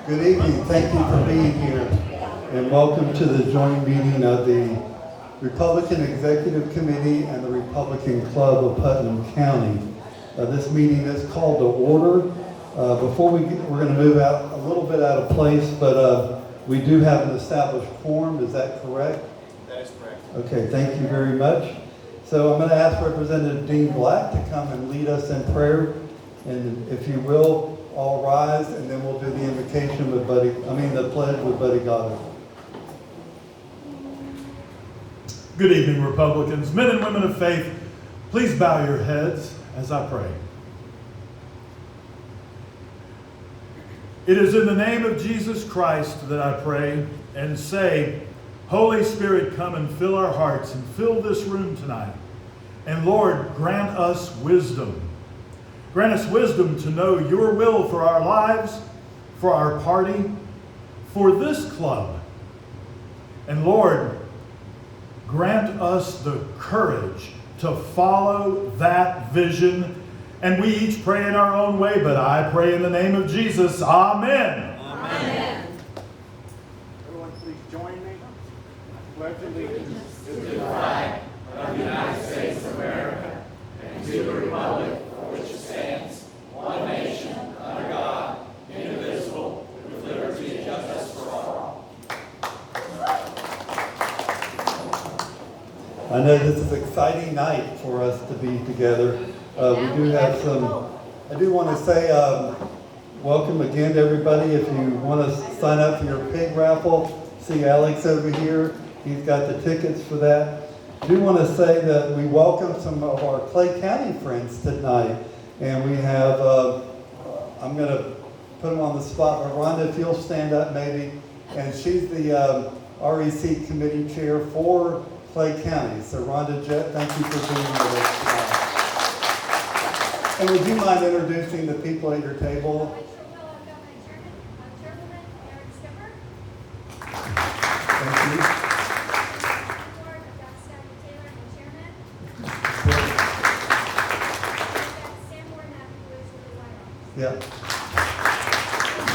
Good evening. Thank you for being here, and welcome to the joint meeting of the Republican Executive Committee and the Republican Club of Putnam County. This meeting is called to order. We're going to move out a little bit out of place, but we do have an established quorum. Is that correct? That is correct. Okay, thank you very much. So I'm going to ask Representative Dean Black to come and lead us in prayer. And if you will, all rise, and then we'll do the invocation with the pledge with Buddy Goddard. Good evening, Republicans. Men and women of faith, please bow your heads as I pray. It is in the name of Jesus Christ that I pray and say, Holy Spirit, come and fill our hearts and fill this room tonight. And Lord, grant us wisdom. Grant us wisdom to know your will for our lives, for our party, for this club. And Lord, grant us the courage to follow that vision. And we each pray in our own way, but I pray in the name of Jesus. Amen. Amen. Everyone please join me. Pledge allegiance to the flag of the United States of America and to the republic for which it stands, one nation, under God, indivisible, with liberty and justice for all. I know this is an exciting night for us to be together. I do want to say welcome again to everybody. If you want to sign up for your pig raffle, see Alex over here. He's got the tickets for that. I do want to say that we welcome some of our Clay County friends tonight. And we have, I'm going to put them on the spot, but Rhonda, if you'll stand up maybe. And she's the REC committee chair for Clay County. So Rhonda Jett, thank you for being with us tonight. And would you mind introducing the people at your table? Thank you. Yeah.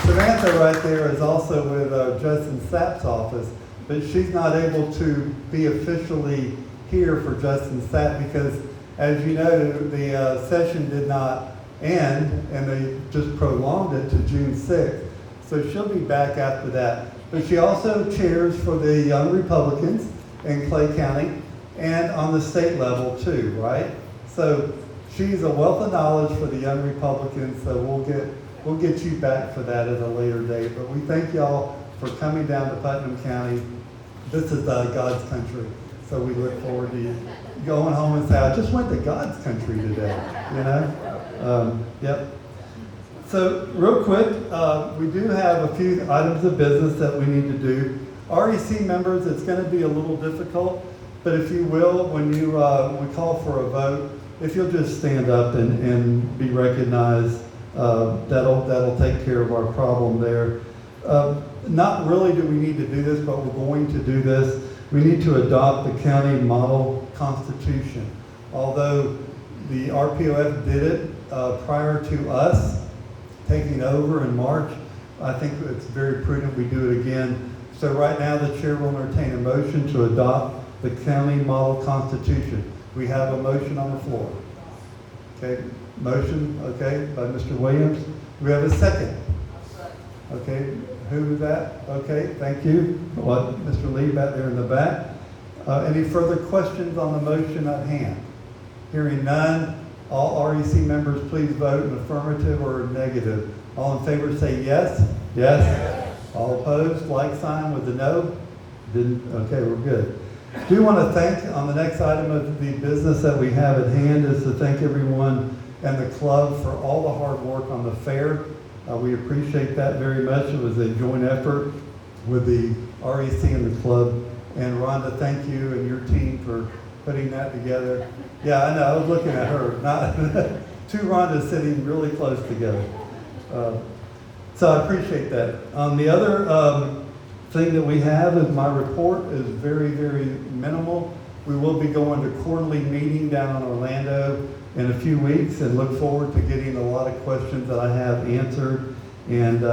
Samantha right there is also with Justin Sapp's office, but she's not able to be officially here for Justin Sapp because, as you know, the session did not end and they just prolonged it to June 6th. So she'll be back after that. But she also chairs for the Young Republicans in Clay County and on the state level too, right? So she's a wealth of knowledge for the Young Republicans, so we'll get you back for that at a later date. But we thank y'all for coming down to Putnam County. This is God's country, so we look forward to you going home and say, I just went to God's country today, you know? Yep. So real quick, we do have a few items of business that we need to do. REC members, it's going to be a little difficult, but if you will, when we call for a vote, if you'll just stand up and be recognized, that'll take care of our problem there. Not really do we need to do this, but we're going to do this. We need to adopt the county model constitution. Although the RPOF did it prior to us taking over in March, I think it's very prudent we do it again. So right now the chair will entertain a motion to adopt the county model constitution. We have a motion on the floor. Okay, motion, okay, by Mr. Williams. We have a second. Okay, who is that? Okay, thank you. What, Mr. Lee back there in the back. Any further questions on the motion at hand? Hearing none, all REC members please vote in affirmative or negative. All in favor say yes. Yes. All opposed, like sign with the no. Didn't, okay, we're good. Do want to thank, on the next item of the business that we have at hand, is to thank everyone and the club for all the hard work on the fair. We appreciate that very much. It was a joint effort with the REC and the club. And Rhonda, thank you and your team for putting that together. Yeah, I know, I was looking at her. Not two Rhondas sitting really close together. So I appreciate that. The other thing that we have is my report is very, very minimal. We will be going to quarterly meeting down in Orlando in a few weeks and look forward to getting a lot of questions that I have answered. And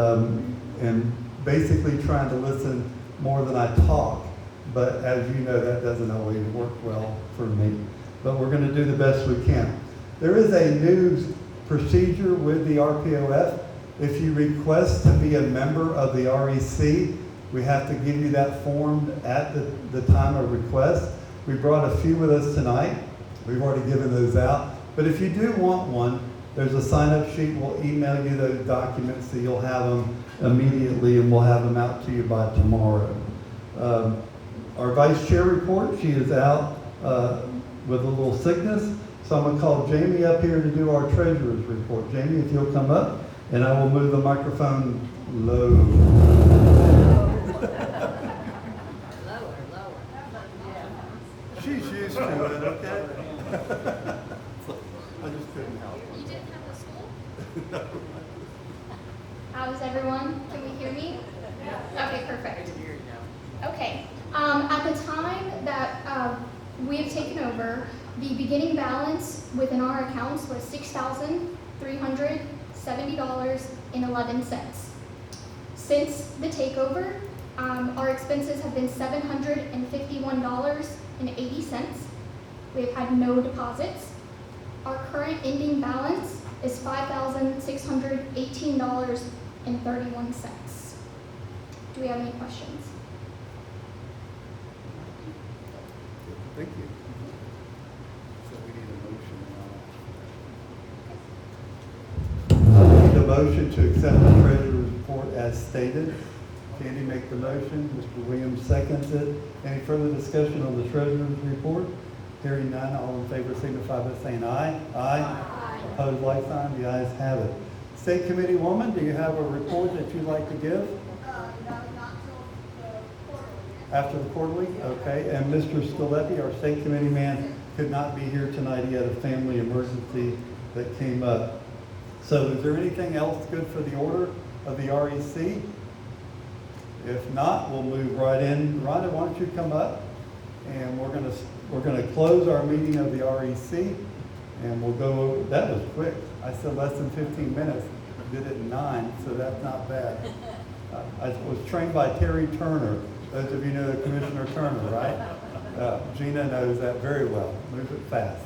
and basically trying to listen more than I talk. But as you know, that doesn't always work well for me. But we're going to do the best we can. There is a new procedure with the RPOF. If you request to be a member of the REC, we have to give you that form at the time of request. We brought a few with us tonight. We've already given those out. But if you do want one, there's a sign-up sheet. We'll email you those documents so you'll have them immediately, and we'll have them out to you by tomorrow. Our vice chair report, she is out with a little sickness. So I'm going to call Jamie up here to do our treasurer's report. Jamie, if you'll come up, and I will move the microphone low. Lower. She's used to it, okay? I just couldn't help You didn't have the school? it. How's everyone? Can we hear me? Okay, perfect. Okay. At the time that we have taken over, the beginning balance within our accounts was $6,370.11. Since the takeover, our expenses have been $751.80. We have had no deposits. Our current ending balance is $5,618.31. Do we have any questions? Thank you. So we need a motion. We need a motion to accept the treasurer's report as stated. Candy make the motion, Mr. Williams seconds it. Any further discussion on the treasurer's report? Hearing none, all in favor signify by saying aye. Aye. Opposed, like sign. The ayes have it. State Committee woman, do you have a report that you'd like to give? After the quarterly? Okay. And Mr. Stiletti, our state committee man, could not be here tonight. He had a family emergency that came up. So is there anything else good for the order of the REC? If not, we'll move right in. Rhonda, why don't you come up? And we're gonna close our meeting of the REC, and we'll go over. That was quick. I said less than 15 minutes. Did it in 9, so that's not bad. I was trained by Terry Turner. Those of you know Commissioner Turner, right? Gina knows that very well. Move it fast.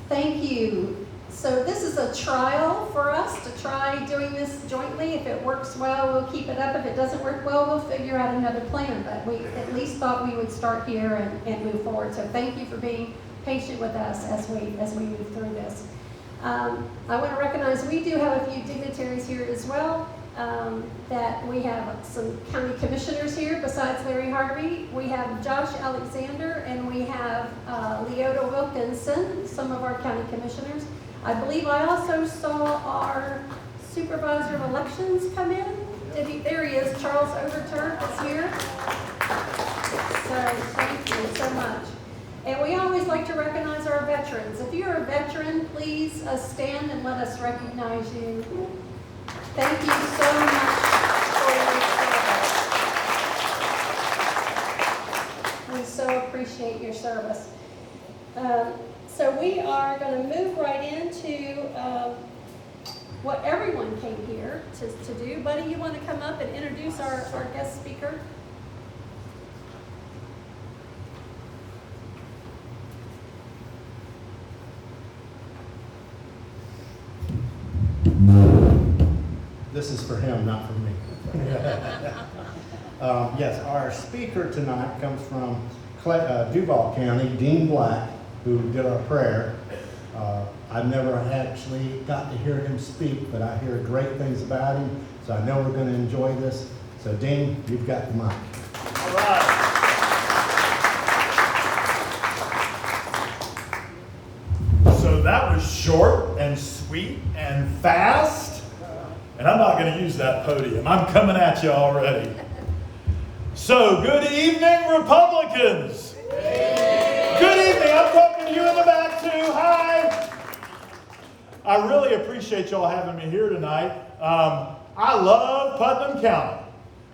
Thank you. So this is a trial for us to try doing this jointly. If it works well, we'll keep it up. If it doesn't work well, we'll figure out another plan. But we at least thought we would start here and move forward. So thank you for being patient with us as we move through this. I want to recognize we do have a few dignitaries here as well. That we have some county commissioners here besides Larry Harvey. We have Josh Alexander and we have Leota Wilkinson, some of our county commissioners. I believe I also saw our supervisor of elections come in. There he is, Charles Overturf is here. So thank you so much. And we always like to recognize our veterans. If you're a veteran, please stand and let us recognize you. Thank you so much for your service. We so appreciate your service. So we are going to move right into what everyone came here to do. Buddy, you want to come up and introduce our guest speaker? This is for him, not for me. Yes, our speaker tonight comes from Duval County, Dean Black, who did our prayer. I've never actually got to hear him speak, but I hear great things about him, so I know we're going to enjoy this. So Dean, you've got the mic. All right. So that was short and sweet and fast. And I'm not going to use that podium. I'm coming at you already. So, good evening, Republicans. Good evening. I'm talking to you in the back, too. Hi. I really appreciate y'all having me here tonight. I love Putnam County.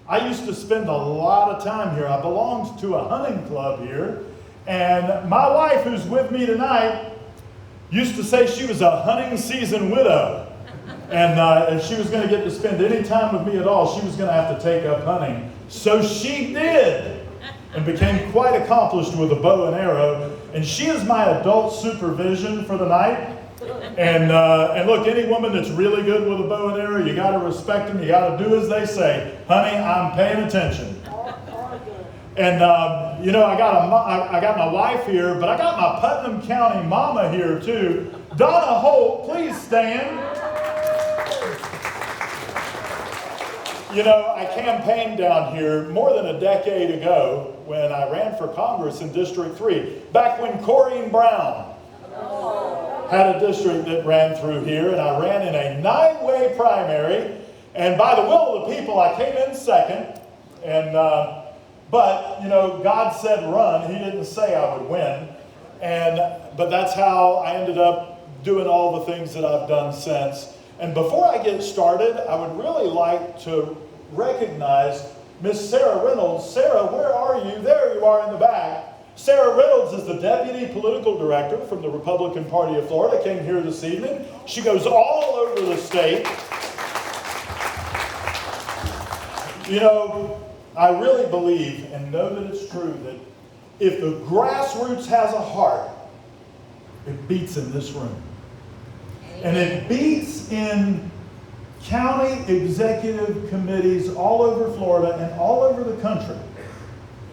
I used to spend a lot of time here. I belonged to a hunting club here. And my wife, who's with me tonight, used to say she was a hunting season widow. And if she was going to get to spend any time with me at all, she was going to have to take up hunting. So she did, and became quite accomplished with a bow and arrow. And she is my adult supervision for the night. And look, any woman that's really good with a bow and arrow, you got to respect them. You got to do as they say. Honey, I'm paying attention. And I got my wife here, but I got my Putnam County mama here too. Donna Holt, please stand. I campaigned down here more than a decade ago when I ran for Congress in District 3, back when Corrine Brown had a district that ran through here, and I ran in a 9-way primary, and by the will of the people, I came in second, but God said run. He didn't say I would win, but that's how I ended up doing all the things that I've done since. And before I get started, I would really like to recognize Miss Sarah Reynolds. Sarah, where are you? There you are in the back. Sarah Reynolds is the Deputy Political Director from the Republican Party of Florida, came here this evening. She goes all over the state. I really believe and know that it's true that if the grassroots has a heart, it beats in this room. And it beats in county executive committees all over Florida and all over the country.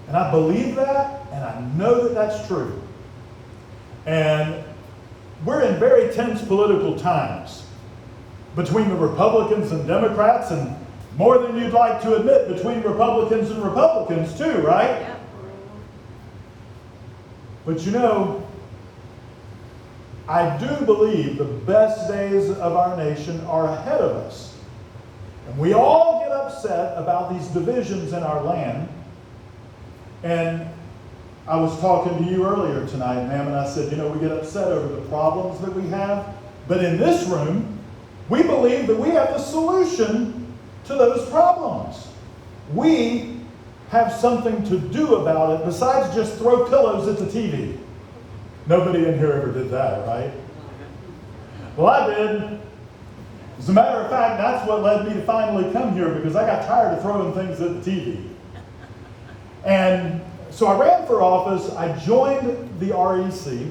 And I believe that, and I know that that's true. And we're in very tense political times between the Republicans and Democrats, and more than you'd like to admit, between Republicans and Republicans too, right? Yeah. But I do believe the best days of our nation are ahead of us. And we all get upset about these divisions in our land. And I was talking to you earlier tonight, ma'am, and I said, we get upset over the problems that we have. But in this room, we believe that we have the solution to those problems. We have something to do about it besides just throw pillows at the TV. Nobody in here ever did that, right? Well, I did. As a matter of fact, that's what led me to finally come here, because I got tired of throwing things at the TV. And so I ran for office. I joined the REC.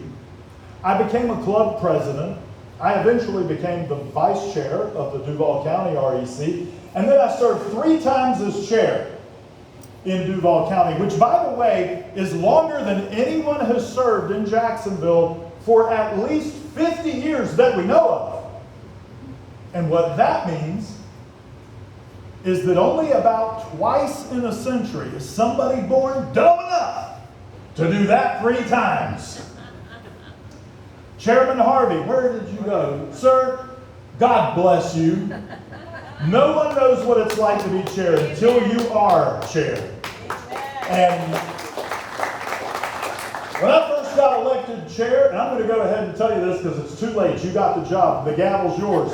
I became a club president. I eventually became the vice chair of the Duval County REC. And then I served 3 times as chair in Duval County, which, by the way, is longer than anyone has served in Jacksonville for at least 50 years that we know of. And what that means is that only about twice in a century is somebody born dumb enough to do that 3 times. Chairman Harvey, where did you go? Sir, God bless you. No one knows what it's like to be chair until you are chair. And when I first got elected chair, and I'm going to go ahead and tell you this because it's too late. You got the job. The gavel's yours.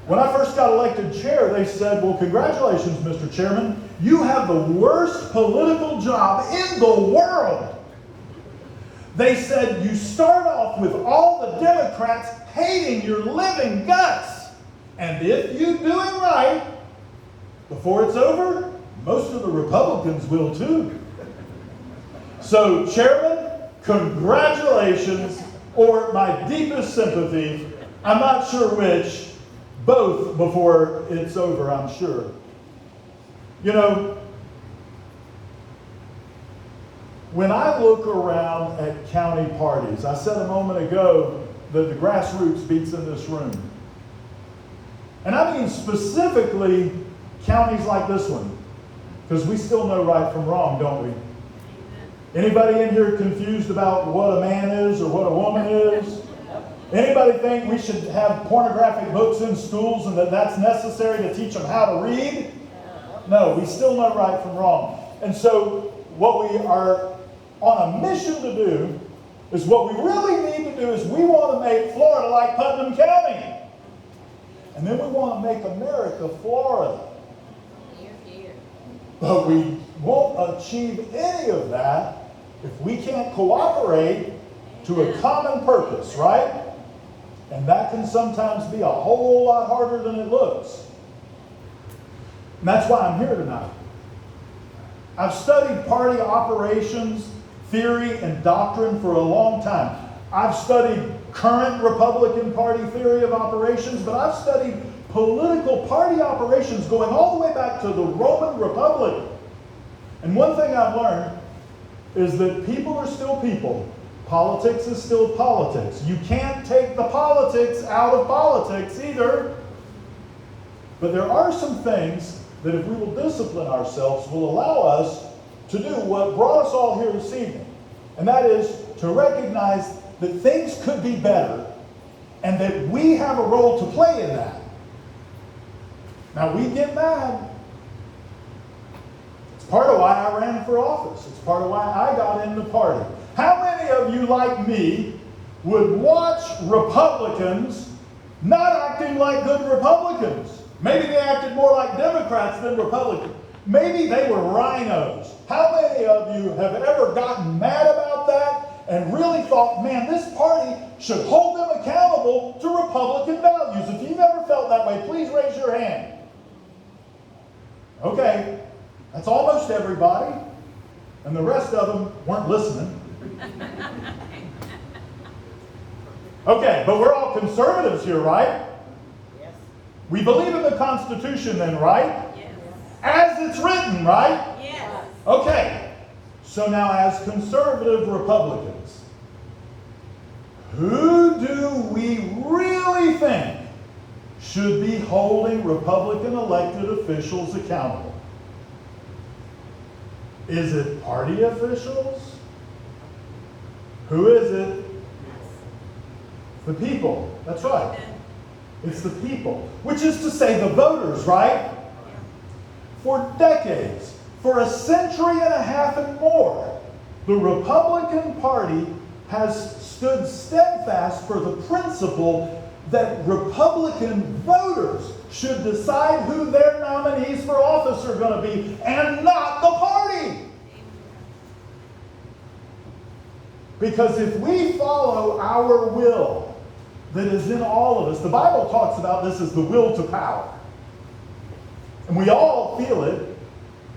When I first got elected chair, they said, well, congratulations, Mr. Chairman. You have the worst political job in the world. They said, you start off with all the Democrats hating your living guts. And if you do it right, before it's over, most of the Republicans will too. So, Chairman, congratulations, or my deepest sympathy. I'm not sure which. Both before it's over, I'm sure. When I look around at county parties, I said a moment ago that the grassroots beats in this room. And I mean specifically counties like this one, because we still know right from wrong, don't we? Anybody in here confused about what a man is or what a woman is? Anybody think we should have pornographic books in schools and that that's necessary to teach them how to read? No, we still know right from wrong. And so what we are on a mission to do is what we really need to do is we want to make Florida like Putnam County. And then we want to make America Florida. But we won't achieve any of that if we can't cooperate to a common purpose, right? And that can sometimes be a whole lot harder than it looks. And that's why I'm here tonight. I've studied party operations, theory, and doctrine for a long time. I've studied current Republican Party theory of operations, but I've studied political party operations going all the way back to the Roman Republic. And one thing I've learned is that people are still people. Politics is still politics. You can't take the politics out of politics either. But there are some things that if we will discipline ourselves will allow us to do what brought us all here this evening. And that is to recognize that things could be better and that we have a role to play in that. Now we get mad. It's part of why I ran for office. It's part of why I got in the party. How many of you, like me, would watch Republicans not acting like good Republicans? Maybe they acted more like Democrats than Republicans. Maybe they were rhinos. How many of you have ever gotten mad about that and really thought, man, this party should hold them accountable to Republican values? If you've ever felt that way, please raise your hand. Okay, that's almost everybody. And the rest of them weren't listening. Okay, but we're all conservatives here, right? Yes. We believe in the Constitution then, right? Yes. As it's written, right? Yes. Okay, so now as conservative Republicans, who do we really think should be holding Republican elected officials accountable? Is it party officials? Who is it? The people. That's right. It's the people. Which is to say the voters, right? For decades, for a century and a half and more, the Republican Party has stood steadfast for the principle that Republican voters should decide who their nominees for office are going to be, and not the party. Because if we follow our will that is in all of us, the Bible talks about this as the will to power. And we all feel it.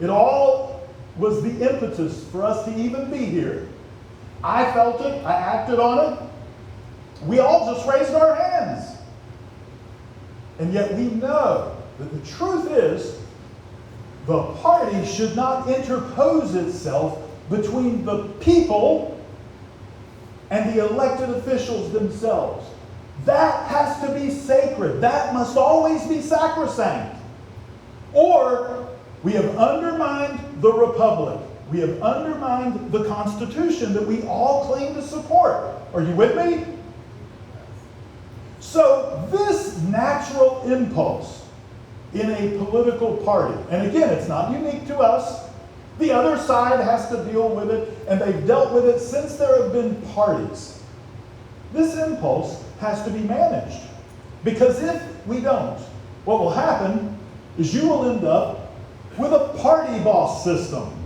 It all was the impetus for us to even be here. I felt it. I acted on it. We all just raised our hands. And yet we know that the truth is the party should not interpose itself between the people and the elected officials themselves. That has to be sacred. That must always be sacrosanct. Or we have undermined the republic. We have undermined the Constitution that we all claim to support. Are you with me? So this natural impulse in a political party, and again, it's not unique to us. The other side has to deal with it, and they've dealt with it since there have been parties. This impulse has to be managed. Because if we don't, what will happen is you will end up with a party boss system,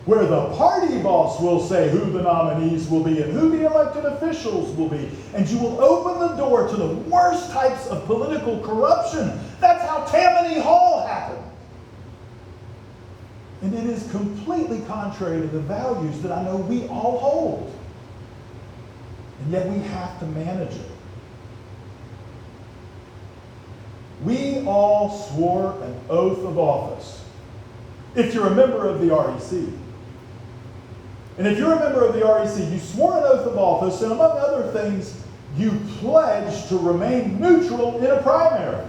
where the party boss will say who the nominees will be and who the elected officials will be. And you will open the door to the worst types of political corruption. That's how Tammany Hall happened. And it is completely contrary to the values that I know we all hold. And yet we have to manage it. We all swore an oath of office. If you're a member of the REC. And if you're a member of the REC, you swore an oath of office, and among other things, you pledged to remain neutral in a primary.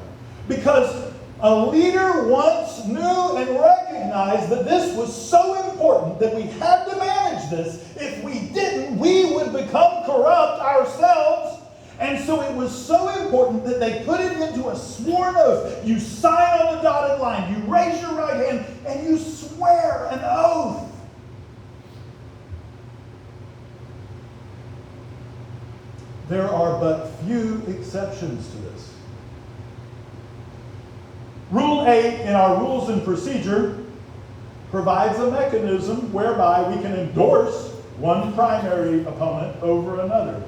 Because a leader once knew and recognized that this was so important that we had to manage this. If we didn't, we would become corrupt ourselves. And so it was so important that they put it into a sworn oath. You sign on the dotted line, you raise your right hand, and you swear an oath. There are but few exceptions to this. Rule 8 in our rules and procedure provides a mechanism whereby we can endorse one primary opponent over another.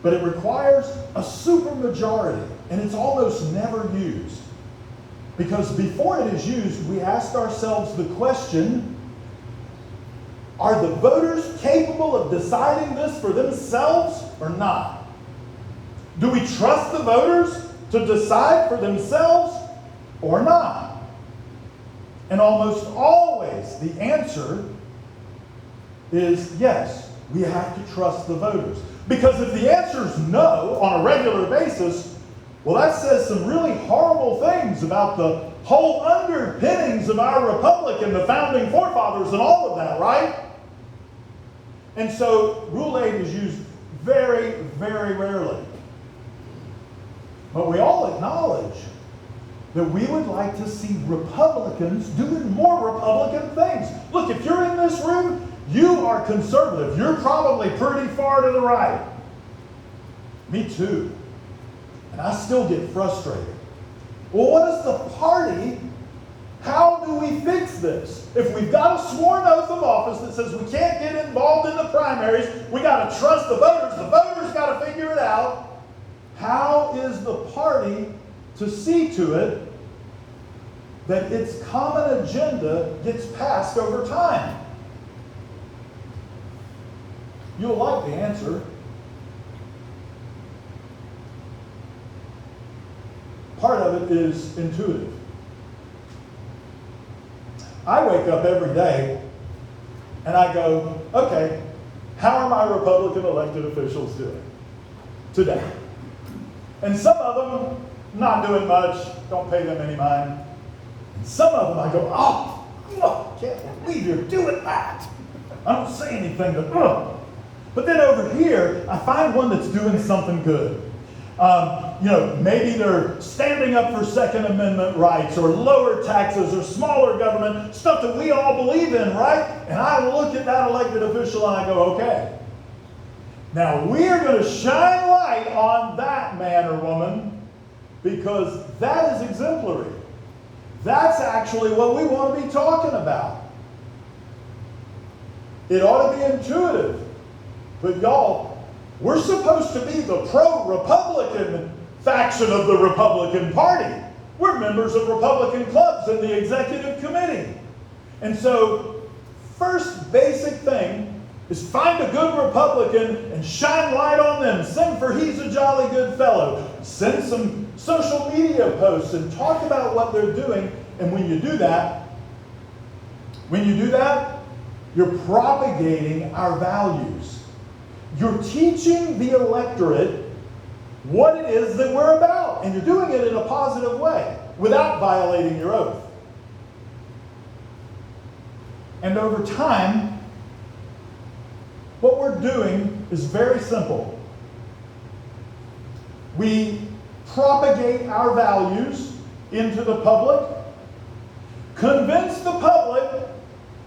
but it requires a supermajority, and it's almost never used. Because before it is used, we ask ourselves the question, are the voters capable of deciding this for themselves or not? Do we trust the voters to decide for themselves or not? And almost always the answer is yes, we have to trust the voters. Because if the answer is no on a regular basis, well, that says some really horrible things about the whole underpinnings of our republic and the founding forefathers and all of that, right? And so Rule 8 is used very, very rarely. But we all acknowledge that we would like to see Republicans doing more Republican things. Look, if you're in this room, you are conservative. You're probably pretty far to the right. Me too. And I still get frustrated. Well, what is the party? How do we fix this? If we've got a sworn oath of office that says we can't get involved in the primaries, we got to trust the voters got to figure it out. How is the party to see to it that its common agenda gets passed over time? You'll like the answer. Part of it is intuitive. I wake up every day and I go, okay, how are my Republican elected officials doing today? And some of them, not doing much, don't pay them any mind. And some of them I go, oh, can't believe you're doing that. I don't say anything, but then over here, I find one that's doing something good. Maybe they're standing up for Second Amendment rights or lower taxes or smaller government, stuff that we all believe in, right? And I look at that elected official and I go, okay, now we're going to shine light on that man or woman because that is exemplary. That's actually what we want to be talking about. It ought to be intuitive. But y'all, we're supposed to be the pro-Republican faction of the Republican Party. We're members of Republican clubs in the executive committee. And so, first basic thing is find a good Republican and shine light on them. Sing for He's a Jolly Good Fellow. Send some social media posts and talk about what they're doing. And when you do that, you're propagating our values. You're teaching the electorate what it is that we're about. And you're doing it in a positive way without violating your oath. And over time, what we're doing is very simple. We propagate our values into the public, convince the public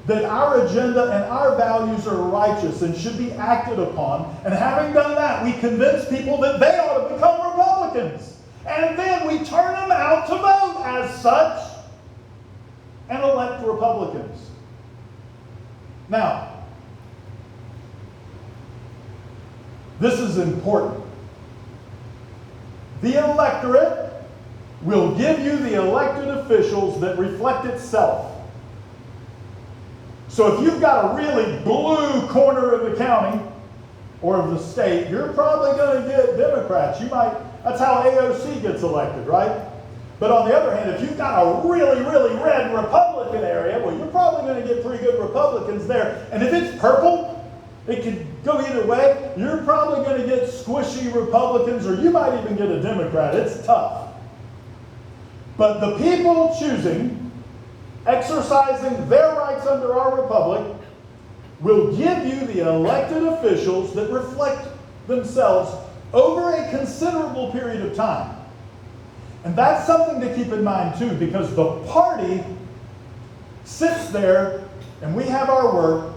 that our agenda and our values are righteous and should be acted upon. And having done that, we convince people that they ought to become Republicans. And then we turn them out to vote as such and elect Republicans. Now, this is important. The electorate will give you the elected officials that reflect itself. So if you've got a really blue corner of the county or of the state, you're probably going to get Democrats. That's how AOC gets elected, right? But on the other hand, if you've got a really, really red Republican area, well, you're probably going to get pretty good Republicans there. And if it's purple, it could go either way. You're probably going to get squishy Republicans, or you might even get a Democrat. It's tough. But the people choosing, exercising their rights under our republic, will give you the elected officials that reflect themselves over a considerable period of time. And that's something to keep in mind too, because the party sits there and we have our work.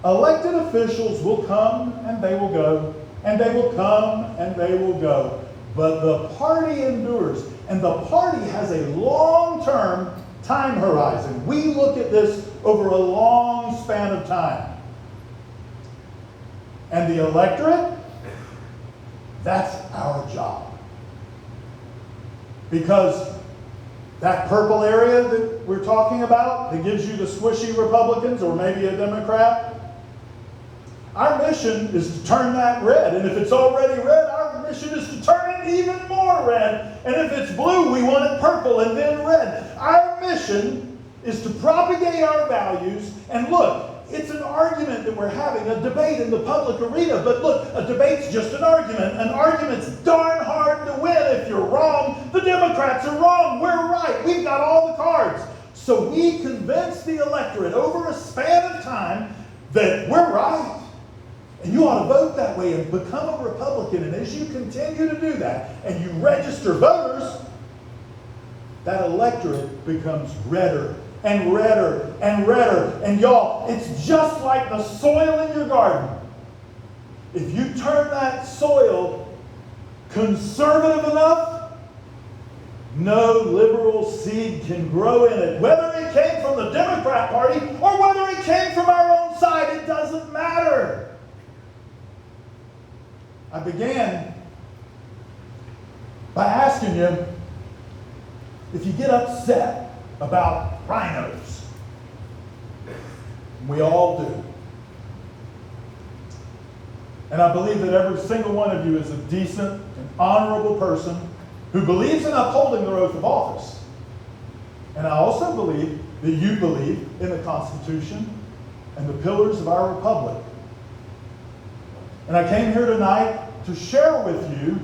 Elected officials will come and they will go, and they will come and they will go. But the party endures, and the party has a long-term time horizon. We look at this over a long span of time. And the electorate That's our job. Because that purple area that we're talking about, that gives you the squishy Republicans or maybe a Democrat, our mission is to turn that red. And if it's already red, our mission is to turn it even more red. And if it's blue, we want it purple and then red. Our mission is to propagate our values. And look, it's an argument that we're having, a debate in the public arena. But look, a debate's just an argument. An argument's darn hard to win. If you're wrong, the Democrats are wrong. We're right. We've got all the cards. So we convince the electorate over a span of time that we're right. And you ought to vote that way and become a Republican. And as you continue to do that, and you register voters, that electorate becomes redder and redder and redder. And y'all, it's just like the soil in your garden. If you turn that soil conservative enough, no liberal seed can grow in it. Whether it came from the Democrat Party or whether it came from our own side, it doesn't matter. I began by asking you if you get upset about rhinos. We all do. And I believe that every single one of you is a decent and honorable person who believes in upholding the oath of office. And I also believe that you believe in the Constitution and the pillars of our republic. And I came here tonight to share with you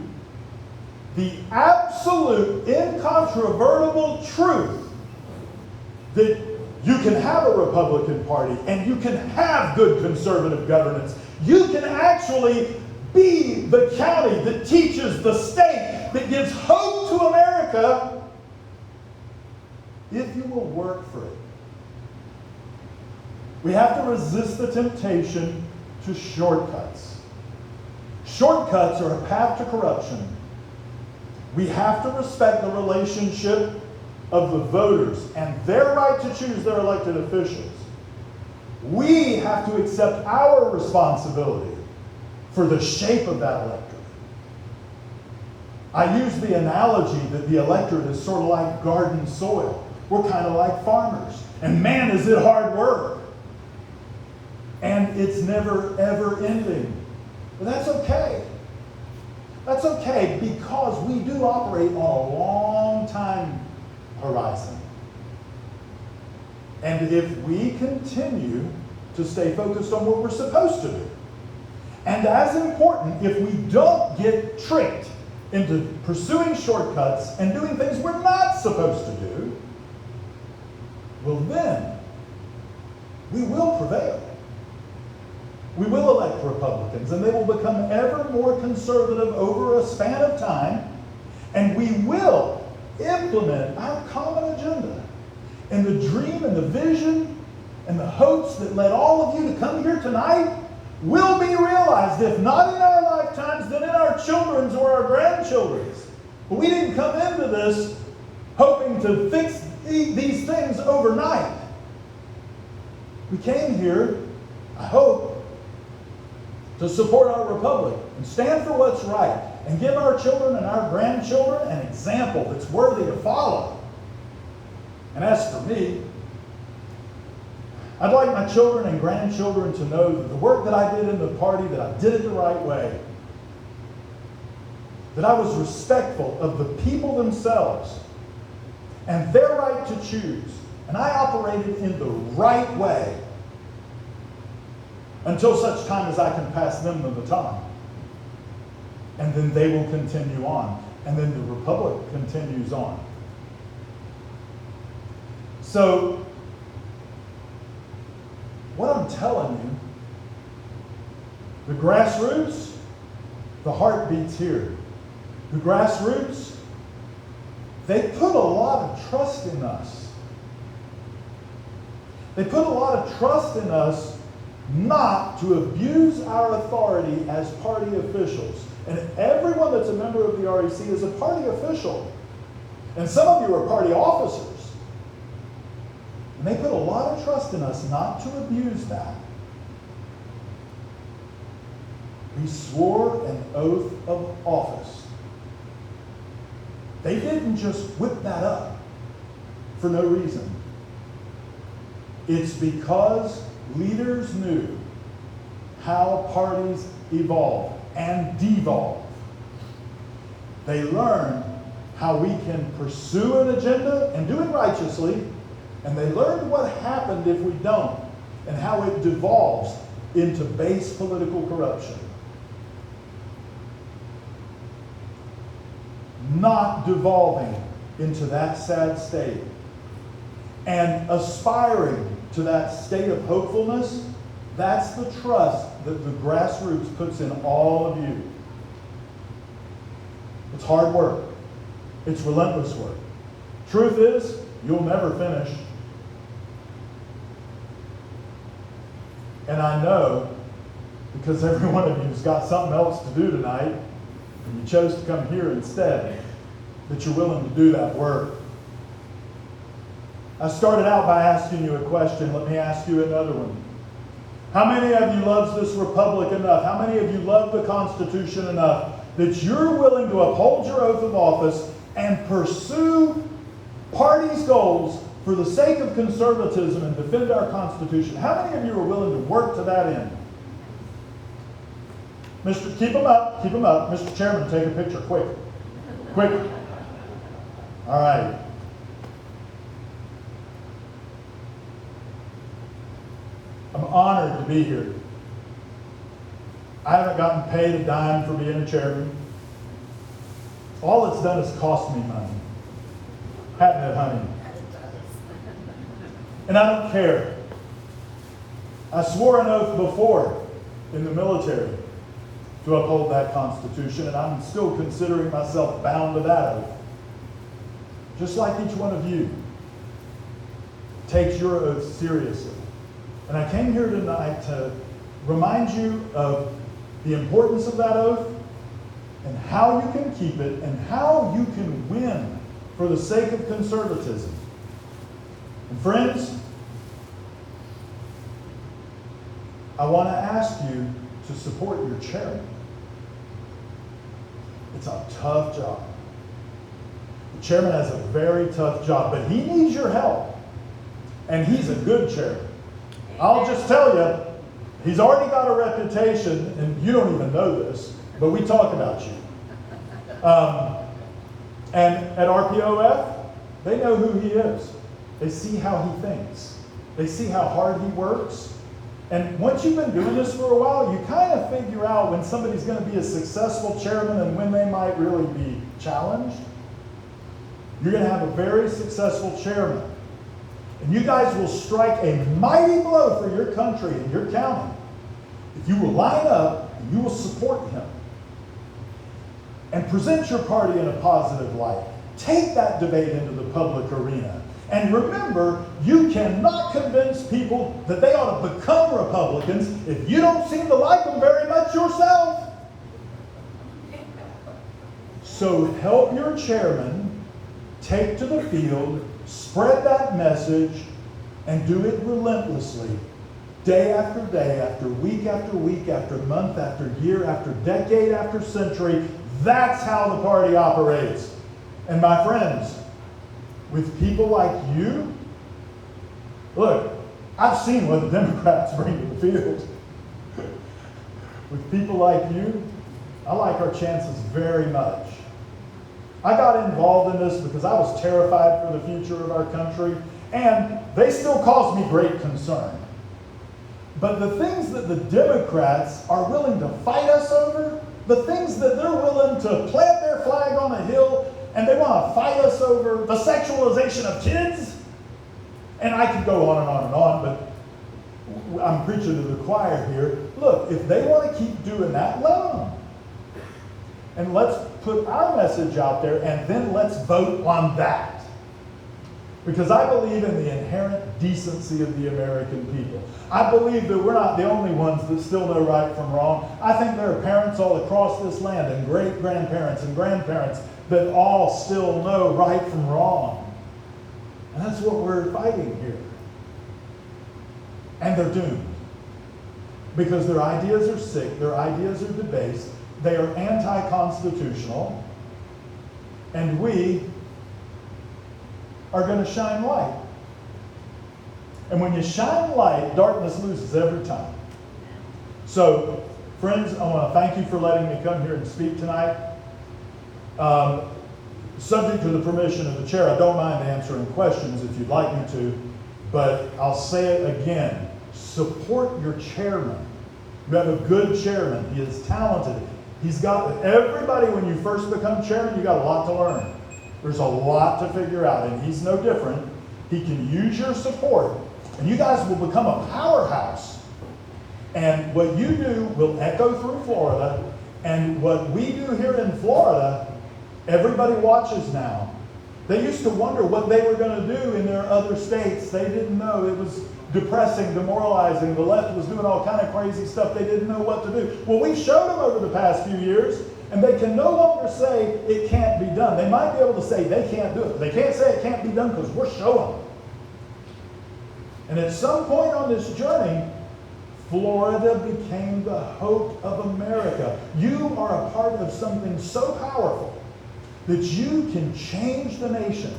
the absolute, incontrovertible truth that you can have a Republican Party and you can have good conservative governance. You can actually be the county that teaches the state, that gives hope to America, if you will work for it. We have to resist the temptation to shortcuts. Shortcuts are a path to corruption. We have to respect the relationship of the voters and their right to choose their elected officials. We have to accept our responsibility for the shape of that electorate. I use the analogy that the electorate is sort of like garden soil. We're kind of like farmers. And man, is it hard work. And it's never, ever ending. But that's okay. That's okay because we do operate on a long time horizon. And if we continue to stay focused on what we're supposed to do, and as important, if we don't get tricked into pursuing shortcuts and doing things we're not supposed to do, well then, we will prevail. We will elect Republicans, and they will become ever more conservative over a span of time, and we will implement our common agenda. And the dream and the vision and the hopes that led all of you to come here tonight will be realized, if not in our lifetimes, then in our children's or our grandchildren's. But we didn't come into this hoping to fix these things overnight. We came here, I hope, to support our republic and stand for what's right and give our children and our grandchildren an example that's worthy to follow. And as for me, I'd like my children and grandchildren to know that the work that I did in the party, that I did it the right way, that I was respectful of the people themselves and their right to choose, and I operated in the right way until such time as I can pass them the baton. And then they will continue on. And then the republic continues on. So, what I'm telling you, the grassroots, the heart beats here. The grassroots, they put a lot of trust in us. They put a lot of trust in us not to abuse our authority as party officials. And everyone that's a member of the REC is a party official. And some of you are party officers. And they put a lot of trust in us not to abuse that. He swore an oath of office. They didn't just whip that up for no reason. It's because leaders knew how parties evolve and devolve. They learned how we can pursue an agenda and do it righteously, and they learned what happened if we don't, and how it devolves into base political corruption. Not devolving into that sad state and aspiring to that state of hopefulness, that's the trust that the grassroots puts in all of you. It's hard work. It's relentless work. Truth is, you'll never finish. And I know, because every one of you has got something else to do tonight, and you chose to come here instead, that you're willing to do that work. I started out by asking you a question. Let me ask you another one. How many of you love this republic enough? How many of you love the Constitution enough that you're willing to uphold your oath of office and pursue party's goals for the sake of conservatism and defend our Constitution? How many of you are willing to work to that end? Keep them up. Mr. Chairman, take a picture, quick. Quick. All right. I'm honored to be here. I haven't gotten paid a dime for being a chairman. All it's done is cost me money. Hadn't it, honey? And I don't care. I swore an oath before in the military to uphold that Constitution, and I'm still considering myself bound to that oath. Just like each one of you takes your oath seriously. And I came here tonight to remind you of the importance of that oath and how you can keep it and how you can win for the sake of conservatism. And friends, I want to ask you to support your chairman. It's a tough job. The chairman has a very tough job, but he needs your help. And he's a good chairman. I'll just tell you, he's already got a reputation, and you don't even know this, but we talk about you. And at RPOF, they know who he is. They see how he thinks. They see how hard he works. And once you've been doing this for a while, you kind of figure out when somebody's going to be a successful chairman and when they might really be challenged. You're going to have a very successful chairman. And you guys will strike a mighty blow for your country and your county if you will line up and you will support him and present your party in a positive light. Take that debate into the public arena. And remember, you cannot convince people that they ought to become Republicans if you don't seem to like them very much yourself. So help your chairman take to the field, spread that message, and do it relentlessly, day after day, after week, after month, after year, after decade, after century. That's how the party operates. And my friends, with people like you, look, I've seen what the Democrats bring to the field. With people like you, I like our chances very much. I got involved in this because I was terrified for the future of our country, and they still cause me great concern. But the things that the Democrats are willing to fight us over, the things that they're willing to plant their flag on a hill, and they want to fight us over the sexualization of kids, and I could go on and on and on, but I'm preaching to the choir here. Look, if they want to keep doing that, let them. And let's put our message out there, and then let's vote on that. Because I believe in the inherent decency of the American people. I believe that we're not the only ones that still know right from wrong. I think there are parents all across this land, and great-grandparents and grandparents, that all still know right from wrong. And that's what we're fighting here. And they're doomed. because their ideas are sick, their ideas are debased, they are anti-constitutional, and we are going to shine light. And when you shine light, darkness loses every time. So, friends, I want to thank you for letting me come here and speak tonight. Subject to the permission of the chair, I don't mind answering questions if you'd like me to, but I'll say it again. Support your chairman. You have a good chairman. He is talented. He's got everybody, when you first become chairman, you got a lot to learn. There's a lot to figure out, and he's no different. He can use your support, and you guys will become a powerhouse. And what you do will echo through Florida, and what we do here in Florida, everybody watches now. They used to wonder what they were going to do in their other states. They didn't know. It was depressing, demoralizing. The left was doing all kind of crazy stuff. They didn't know what to do. Well, we showed them over the past few years, and they can no longer say it can't be done. They might be able to say they can't do it. They can't say it can't be done because we're showing them. And at some point on this journey, Florida became the hope of America. You are a part of something so powerful that you can change the nation.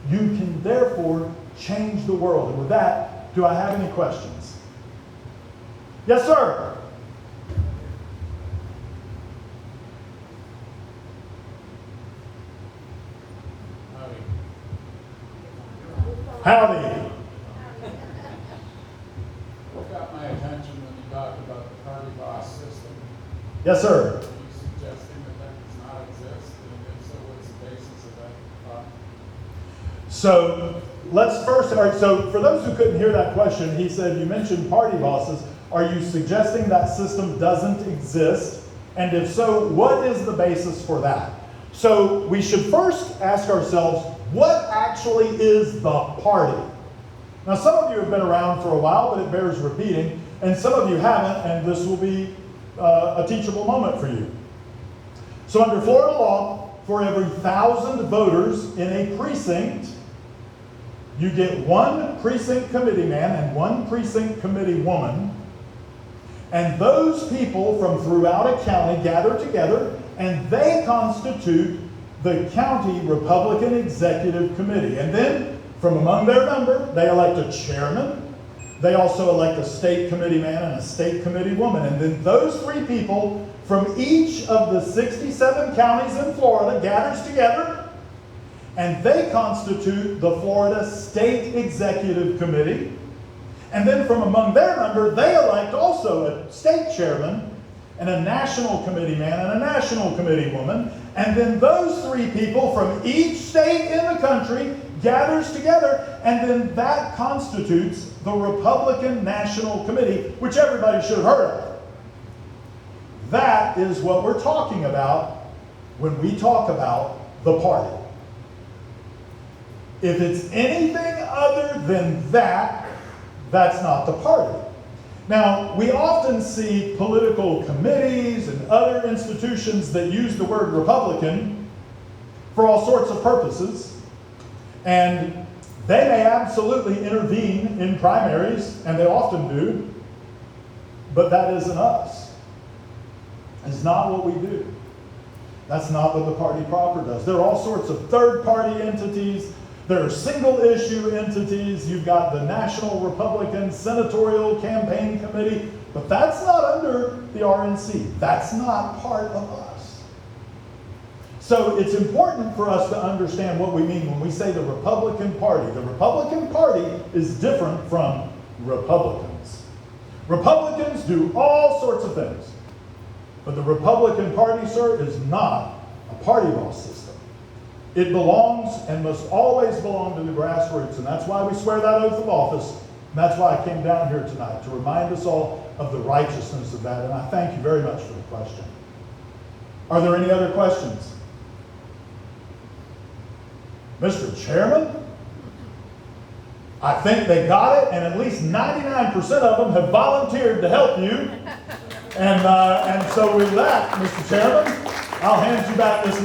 You can therefore change the world. And with that, do I have any questions? Yes, sir. Howdy. What got my attention when you talked about the party boss system? Yes, sir. Are you suggesting that that does not exist? And if so, what's the basis of that thought? So let's first, all right, so for those who couldn't hear that question, he said, you mentioned party bosses. Are you suggesting that system doesn't exist? And if so, what is the basis for that? So we should first ask ourselves, what actually is the party? Now, some of you have been around for a while, but it bears repeating, and some of you haven't, and this will be a teachable moment for you. So under Florida law, for every 1,000 voters in a precinct, you get one precinct committee man and one precinct committee woman, and those people from throughout a county gather together, and they constitute the county Republican Executive Committee. And then, from among their number, they elect a chairman. They also elect a state committee man and a state committee woman. And then those three people from each of the 67 counties in Florida gathers together, and they constitute the Florida State Executive Committee. And then from among their number, they elect also a state chairman and a national committee man and a national committee woman. And then those three people from each state in the country gathers together, and then that constitutes the Republican National Committee, which everybody should have heard of. That is what we're talking about when we talk about the party. If it's anything other than that, that's not the party. Now, we often see political committees and other institutions that use the word Republican for all sorts of purposes, and they may absolutely intervene in primaries, and they often do, but that isn't us. It's not what we do. That's not what the party proper does. There are all sorts of third-party entities. There are single-issue entities. You've got the National Republican Senatorial Campaign Committee, but that's not under the RNC. That's not part of us. So it's important for us to understand what we mean when we say the Republican Party. The Republican Party is different from Republicans. Republicans do all sorts of things, but the Republican Party, sir, is not a party boss system. It belongs and must always belong to the grassroots, and that's why we swear that oath of office, and that's why I came down here tonight, to remind us all of the righteousness of that, and I thank you very much for the question. Are there any other questions? Mr. Chairman, I think they got it, and at least 99% of them have volunteered to help you, and so with that, Mr. Chairman, I'll hand you back this